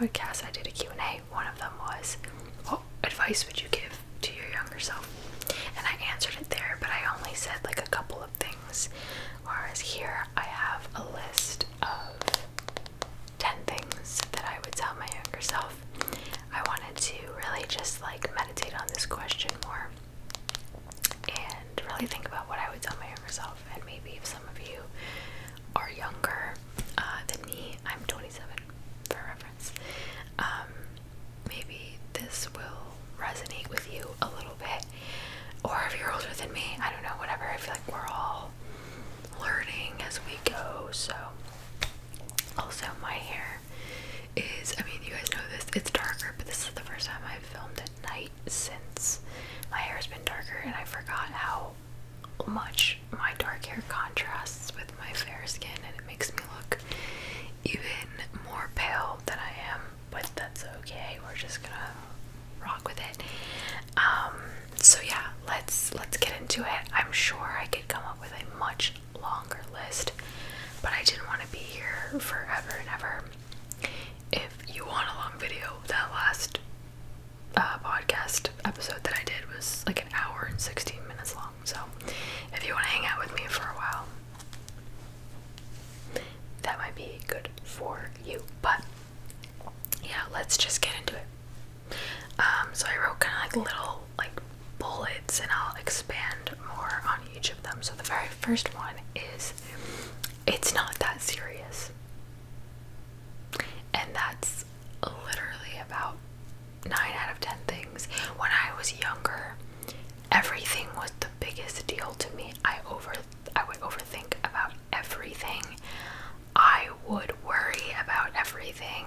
podcast, I did a Q&A. One of them was, what advice would you give to your younger self? And I answered it there, but I only said like a couple of things. Whereas here, I have a list of 10 things that I would tell my younger self. I wanted to really just like meditate on this question more and really think about what I would tell my younger self. And maybe if some of you are younger than me, I'm 27 for reference, maybe this will resonate with you a little bit. Or if you're older than me, I don't know, whatever. I feel like we're all learning as we go. So also my hair is, I mean, you guys know this, it's darker, but this is the first time I've filmed at night since my hair's been darker, and I forgot how much my dark hair contrasts with my fair skin, and it makes me look even more pale than I am, but that's okay. We're just gonna rock with it. So yeah, let's get into it. I'm sure I could come up with a much longer list, but I didn't want to be here forever and ever. If you want a long video, that last podcast episode that I did was like an hour and 16 minutes long. So if you want to hang out with me for a while, that might be good for you. But yeah, let's just get into it. So I wrote kind of like little like bullets, and I'll expand more on each of them. So the very first one is, it's not that serious. And that's literally about 9 out of 10 things. When I was younger, everything was the biggest deal to me. I would overthink about everything. I would worry about everything.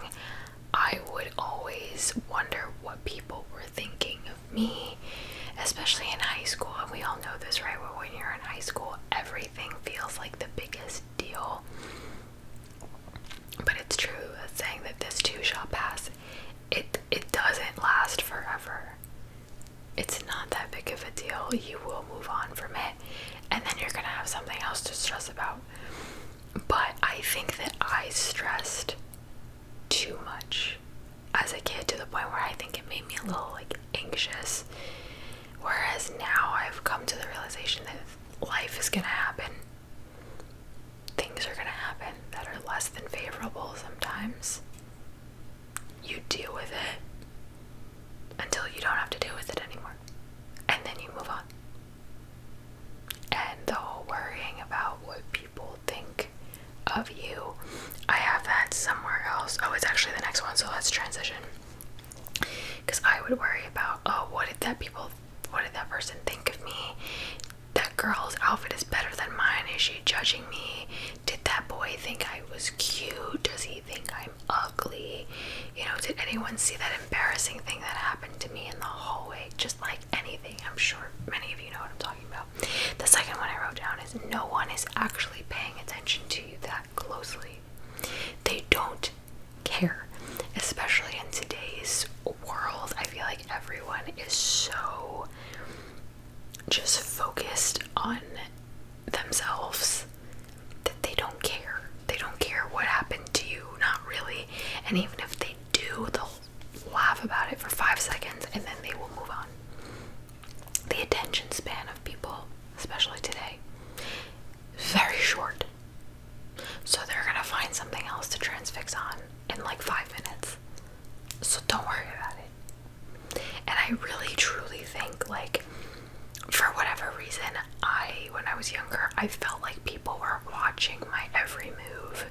I would always wonder what people were thinking of me, especially in high school. And we all know this, right? When you're in high school, everything feels like the biggest deal. But it's true, saying that this too shall pass. It doesn't last forever. It's not that big of a deal. You will move on from it, and then you're gonna have something else to stress about. But I think that I stressed too much as a kid, to the point where I think it made me a little like anxious. Whereas now I've come to the realization that life is gonna happen. Things are gonna happen that are less than favorable sometimes. You deal with it until you don't have to deal with it anymore, and then you move on. And the whole worrying about what people think of you, I have that somewhere else. Oh, it's actually the next one, so let's transition. Because I would worry about, oh, what did that person think of me? That girl's outfit is better than mine. Is she judging me? Did that boy think I was cute? Does he think I'm ugly? You know, did anyone see that embarrassing thing that happened to me in the hallway? Just like anything. I'm sure many of you know what I'm talking about. The second one I wrote down is, no one is actually paying attention to you that closely. They don't care. Especially in today's world, I feel like everyone is so just focused on themselves that they don't care. They don't care what happened to you, not really. And even if they do, they'll laugh about it for 5 seconds and then they will move on. The attention span of people, especially today, very short. So they're gonna find something else to transfix on in like 5 minutes. So don't worry about it. And I really truly think, like, for whatever reason, when I was younger, I felt like people were watching my every move.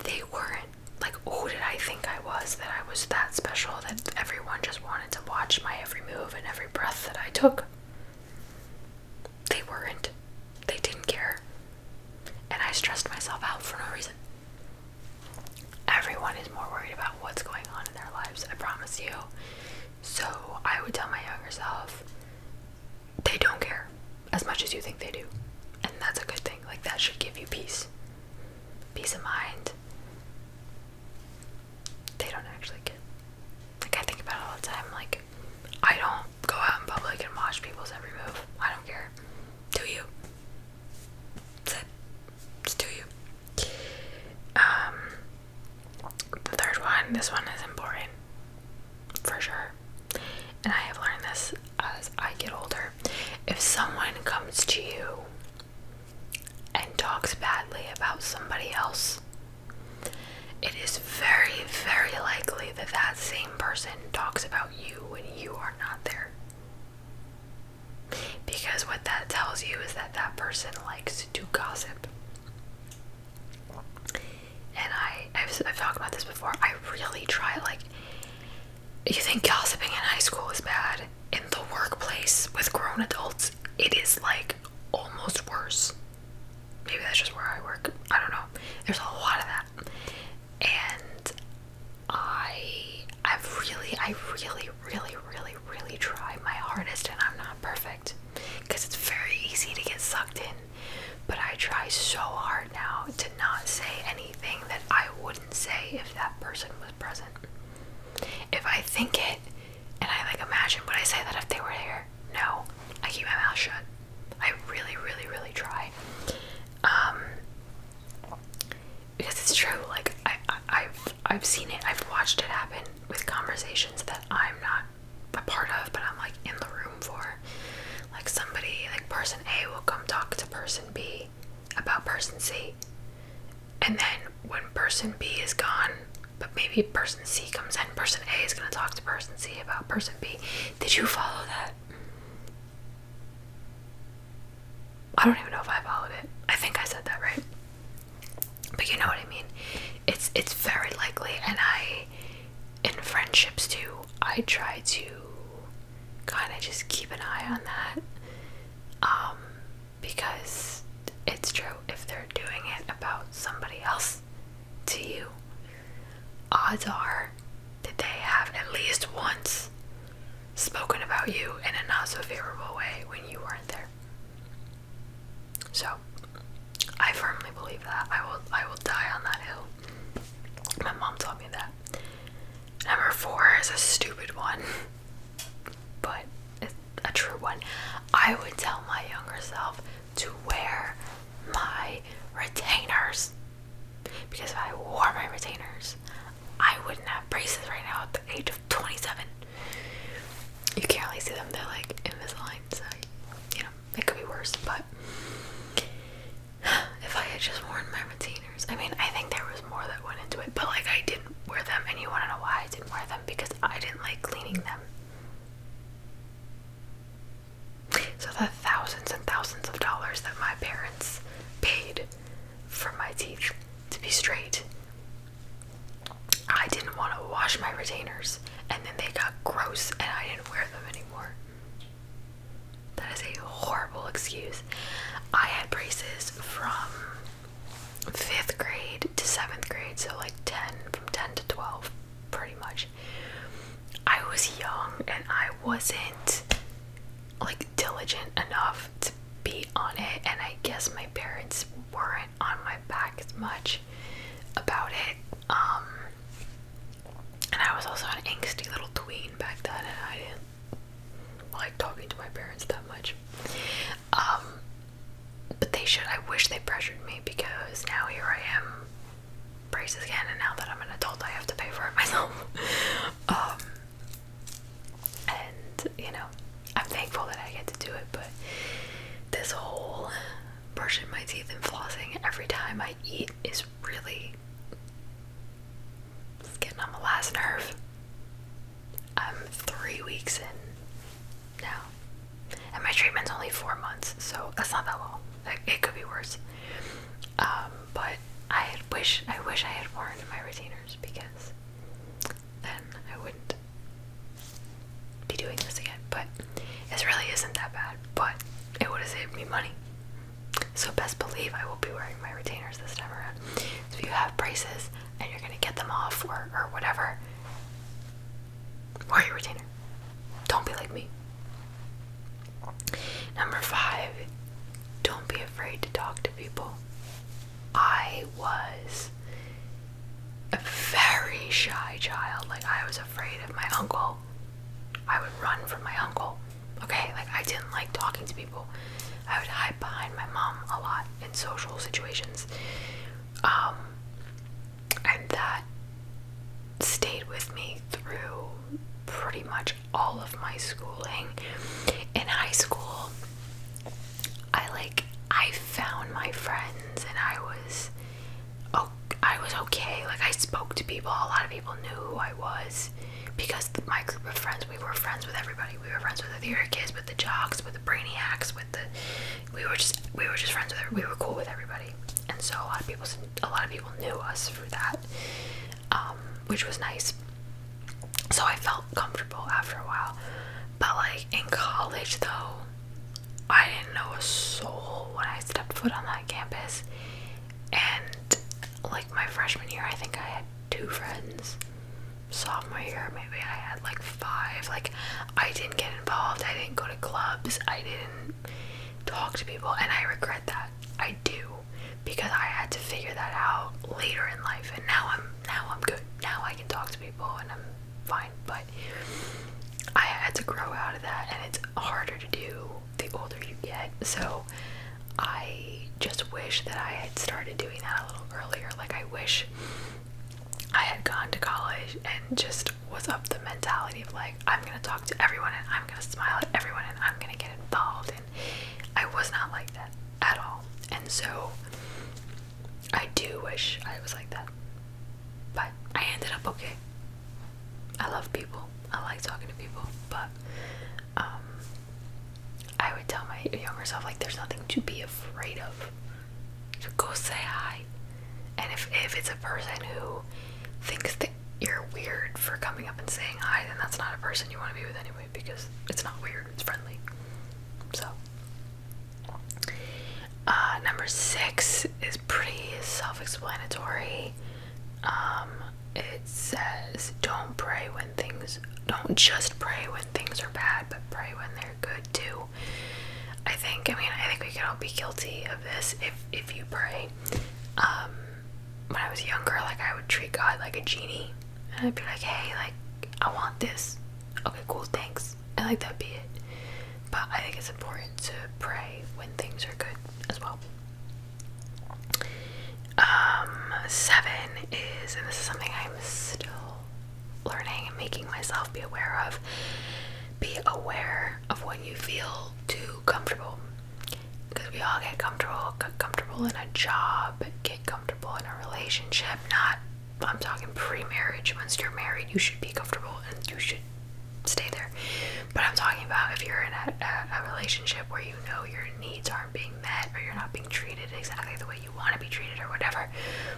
They weren't. Like, who did I think I was that special, that everyone just wanted to watch my every move and every breath that I took? They weren't. They didn't care. And I stressed myself out for no reason. Everyone is more worried about what's going on in their lives, I promise you. So I would tell my younger self, they don't care as much as you think they do. And that's a good thing. Like, that should give you peace. Peace of mind. They don't actually care. Like, I think about it all the time. Like, I don't go out in public and watch people's every move. I don't care. Do you? That's it. Just do you. The third one, this one is important. someone comes to you and talks badly about somebody else, it is very, very likely that that same person talks about you when you are not there. Because what that tells you is that that person likes to gossip. And I've talked about this before. I really try, like, you think gossiping in high school is bad. In the workplace with grown adults, it is like almost worse. Maybe that's just where I work. I don't know. There's a lot of that. And I really try my hardest, and I'm not perfect because it's very easy to get sucked in. But I try so hard now to not say anything that I wouldn't say if that person was present. If I think it, and I like imagine, would I say that if they were here? No, I keep my mouth shut. I really try. Because it's true. Like I've seen it. I've watched it happen with conversations that I'm not a part of, but I'm like in the room for. Like somebody, like person A will come talk to person B about person C, and then when person B is gone, but maybe person C comes in, person A is going to talk to person C about person B. Did you follow that? I don't even know if I followed it. I think I said that right. But you know what I mean. It's very likely, and in friendships too, I try to kind of just keep an eye on that. Because it's true. If they're doing it about somebody else to you, odds are that they have at least once spoken about you in a not so favorable way when you weren't there. So I firmly believe that. I will die on that hill. My mom taught me that. Number 4 is a stupid one, but it's a true one. I would tell my younger self to wear my retainers, because if I wore my retainers, I wouldn't have braces right now at the age of 27. You can't really see them, they're like Invisalign, so you know, it could be worse. But if I had just worn my retainers, I mean, I think there was more that went into it, but like I didn't wear them, and you want to know why I didn't wear them? Because I didn't like cleaning them. So the thousands and thousands of dollars that my parents paid for my teeth to be straight, I didn't want to wash my retainers, and then they got gross and I didn't wear them anymore. That is a horrible excuse. I had braces from 5th grade to 7th grade, so like from 10 to 12, pretty much. I was young and I wasn't like diligent enough to be on it, and I guess my parents weren't on my back as much about it. And I was also an angsty little tween back then, and I didn't like talking to my parents that much. But they should. I wish they pressured me, because now here I am, braces again, and now that I'm an adult, I have to pay for it myself. And you know, I'm thankful that I get to do it, but this whole brushing my teeth and flossing every time I eat is really getting on my last nerve. I'm 3 weeks in now, and my treatment's only 4 months, so that's not that long. It could be worse. But I wish I had worn my retainers, because then I wouldn't be doing this again. But it really isn't that bad, but it would have saved me money. So best believe I will be wearing my retainers this time around. So if you have braces and you're gonna get them off or whatever, wear your retainer. Don't be like me. Number 5, don't be afraid to talk to people. I was a very shy child. Like, I was afraid of my uncle. I would run from my uncle. Okay, like I didn't like talking to people. I would hide behind my mom a lot in social situations. And that stayed with me through pretty much all of my schooling. In high school, my friends, and I was okay. Like, I spoke to people. A lot of people knew who I was because my group of friends, we were friends with everybody. We were friends with the theater kids, with the jocks, with the brainiacs, we were just friends with everybody. We were cool with everybody, and so a lot of people knew us for that, which was nice. So I felt comfortable after a while. But like in college though, I didn't know a soul when I stepped foot on that campus. And like my freshman year, I think I had 2 friends. Sophomore year, maybe I had like 5. Like, I didn't get involved. I didn't go to clubs. I didn't talk to people, and I regret that. I do, because I had to figure that out later in life, and now I'm good. Now I can talk to people, and I'm fine. But I had to grow out of that, and it's harder to do the older you get. So I just wish that I had started doing that a little earlier. Like, I wish I had gone to college and just was of the mentality of like, I'm gonna talk to everyone and I'm gonna smile at everyone and I'm gonna get involved. And I was not like that at all. And so I do wish I was like that, but I ended up okay. I love people. I like talking to people, but I would tell my younger self, like, there's nothing to be afraid of. So go say hi. And if it's a person who thinks that you're weird for coming up and saying hi, then that's not a person you want to be with anyway, because it's not weird, it's friendly. So number 6 is pretty self-explanatory. It says, don't just pray when things are bad, but pray when they're good too. I think we could all be guilty of this if you pray. When I was younger, like, I would treat God like a genie, and I'd be like, hey, like, I want this. Okay, cool, thanks. And like, that'd be it. But I think it's important to pray when things are good as well. 7 is, and this is something I'm still learning and making myself be aware of when you feel too comfortable. Because we all get comfortable in a job, get comfortable in a relationship. I'm talking pre-marriage. Once you're married, you should be comfortable and you should stay there. But I'm talking about if you're in a relationship where you know your needs aren't being met, or you're not being treated exactly the way you want to be treated or whatever,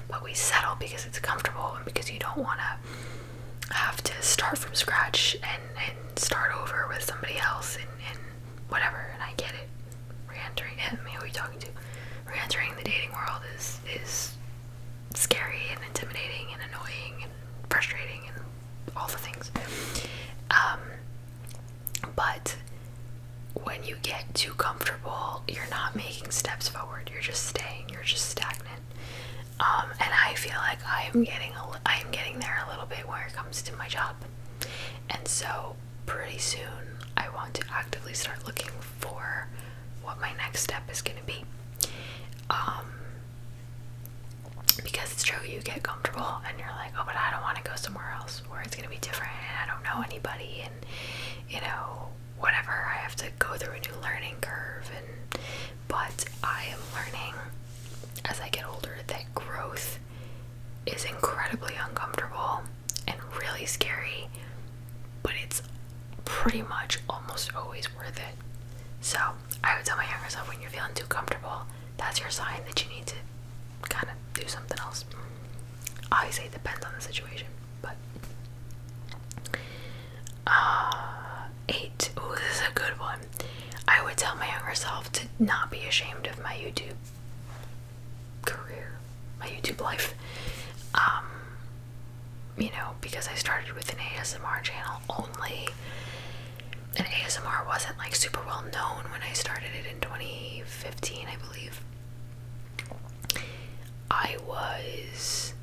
but we settle because it's comfortable and because you don't want to have to start from scratch and start over with somebody else and whatever. And I get it. Who are you talking to? Re-entering the dating world is scary and intimidating and annoying and frustrating and all the things. But when you get too comfortable, you're not making steps forward. You're just staying. You're just stagnant. And I feel like I am getting there a little bit when it comes to my job. And so pretty soon I want to actively start looking for what my next step is going to be. Because it's true, you get comfortable and you're like, oh, but I don't want to go somewhere else where it's going to be different and I don't know anybody, and whatever, I have to go through a new learning curve. But I am learning as I get older that growth is incredibly uncomfortable and really scary, but it's pretty much almost always worth it. So I would tell my younger self, when you're feeling too comfortable, that's your sign that you need to kind of do something else. Obviously it depends on the situation, but 8. Oh, this is a good one. I would tell my younger self to not be ashamed of my YouTube career, my YouTube life. Because I started with an ASMR channel only, and ASMR wasn't like super well known when I started it in 2015, I believe. I was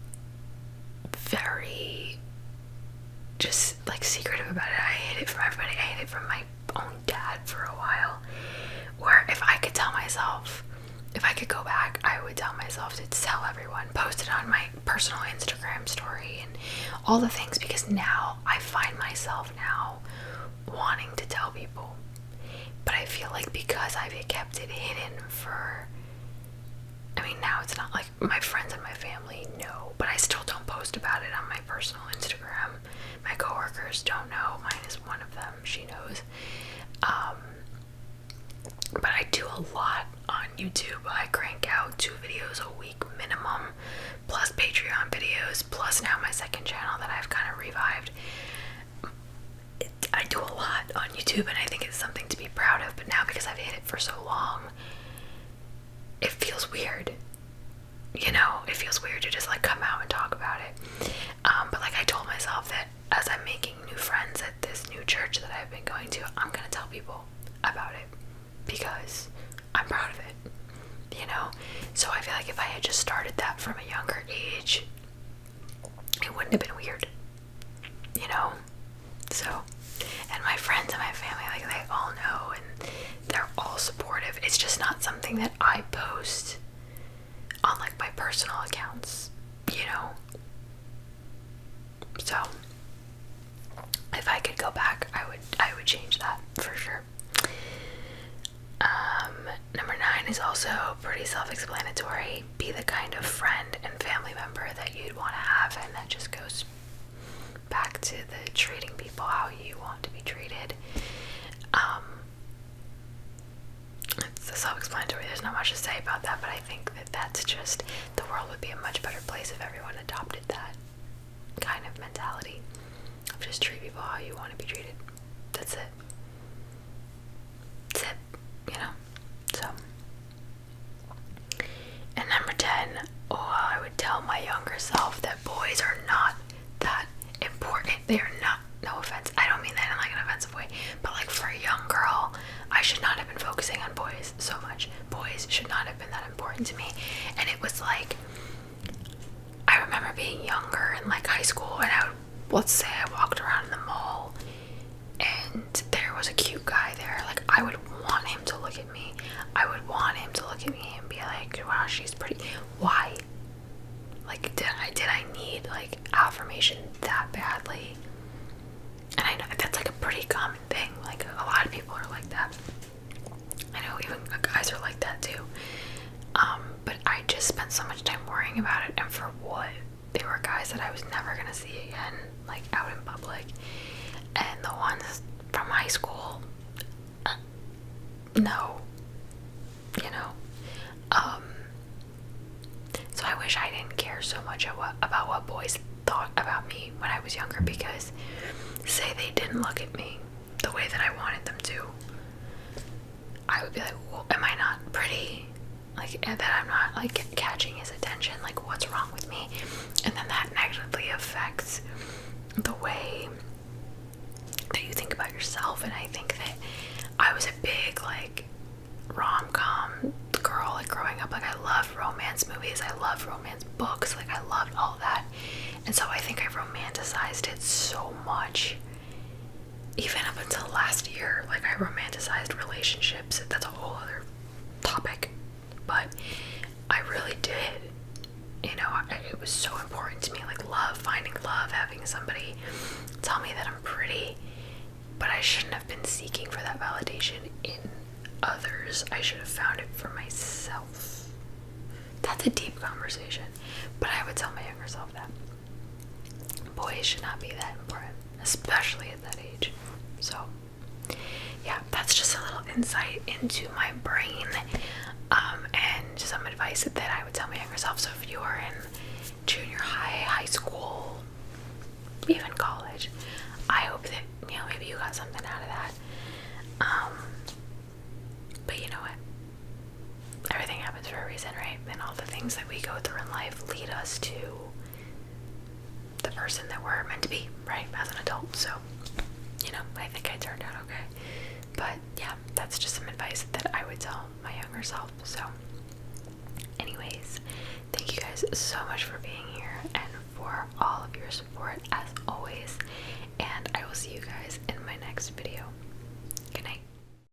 very just like secretive about it. I hid it from everybody. I hid it from my own dad for a while, where if I could go back, I would tell myself to tell everyone, post it on my personal Instagram story and all the things, because now I find myself now wanting to tell people. But I feel like because I've kept it hidden for mean, now it's not like my friends and my family know, but I still don't post about it on my personal Instagram. My coworkers don't know. Mine is one of them. She knows. But I do a lot on YouTube. I crank out 2 videos a week minimum, plus Patreon videos, plus now my second channel that I've kind of revived. I do a lot on YouTube, and I think it's something to be proud of, but now because I've hit it for so long, it feels weird. You know, it feels weird to just like come out and talk about it. But like I told myself that as I'm making new friends at this new church that I've been going to, I'm gonna tell people about it because I'm proud of it, you know? So I feel like if I had just started that from a younger age, it wouldn't have been weird, you know? So, and my friends and my family, like they all know and they're all supportive. It's just not something that I post on like my personal accounts, you know? So if I could go back, I would change that for sure. Number 9 is also pretty self-explanatory. Be the kind of friend and family member that you'd want to have, and that just goes back to the treating people how you want to be treated. It's self-explanatory. There's not much to say about that, but I think that that's just, the world would be a much better place if everyone adopted that kind of mentality of just treat people how you want to be treated. That's it. That's it, you know? So, and number 10, I would tell my younger self that boys are not that important. They are not, no offense, I don't mean that in like an offensive way, but like for a young girl, I should not have been focusing on boys so much. Boys should not have been that important to me. And it was like, I remember being younger in like high school, and let's say I walked around in the mall and there was a cute guy there. Like I would want him to look at me. I would want him to look at me and be like, wow, she's pretty. Why? Like, did I need like affirmation that badly? And I know that's like a pretty common thing. Like a lot of people are like that. I know even guys are like that too. But I just spent so much time worrying about it, and for what? They were guys that I was never gonna see again, like out in public. And the ones from high school, no, you know. So I wish I didn't care so much about what boys thought about me when I was younger, because say they didn't look at me the way that I wanted them to, I would be like, well, am I not pretty? Like, that I'm not like catching his attention, like what's wrong with me? And then that negatively affects the way that you think about yourself. And I think that I was a big like rom-com girl, like growing up. Like I loved romance movies, I loved romance books, like I loved all that. And so I think I romanticized it so much. Even up until last year, like I romanticized relationships. That's a whole other topic, but I really did. You know, it was so important to me, like love, finding love, having somebody tell me that I'm pretty. But I shouldn't have been seeking for that validation in others. I should have found it for myself. That's a deep conversation, but I would tell my younger self that boys should not be that important, especially at that age. So yeah, that's just a little insight into my brain, and some advice that I would tell my younger self. So if you are in junior high, high school, even college, I hope that, you know, maybe you got something out of that. But you know what? Everything happens for a reason, right? And all the things that we go through in life lead us to the person that we're meant to be, right? As an adult. So, you know, I think I turned out okay. But yeah, that's just some advice that I would tell my younger self. So anyways, thank you guys so much for being here and for all of your support as always. And I will see you guys in my next video.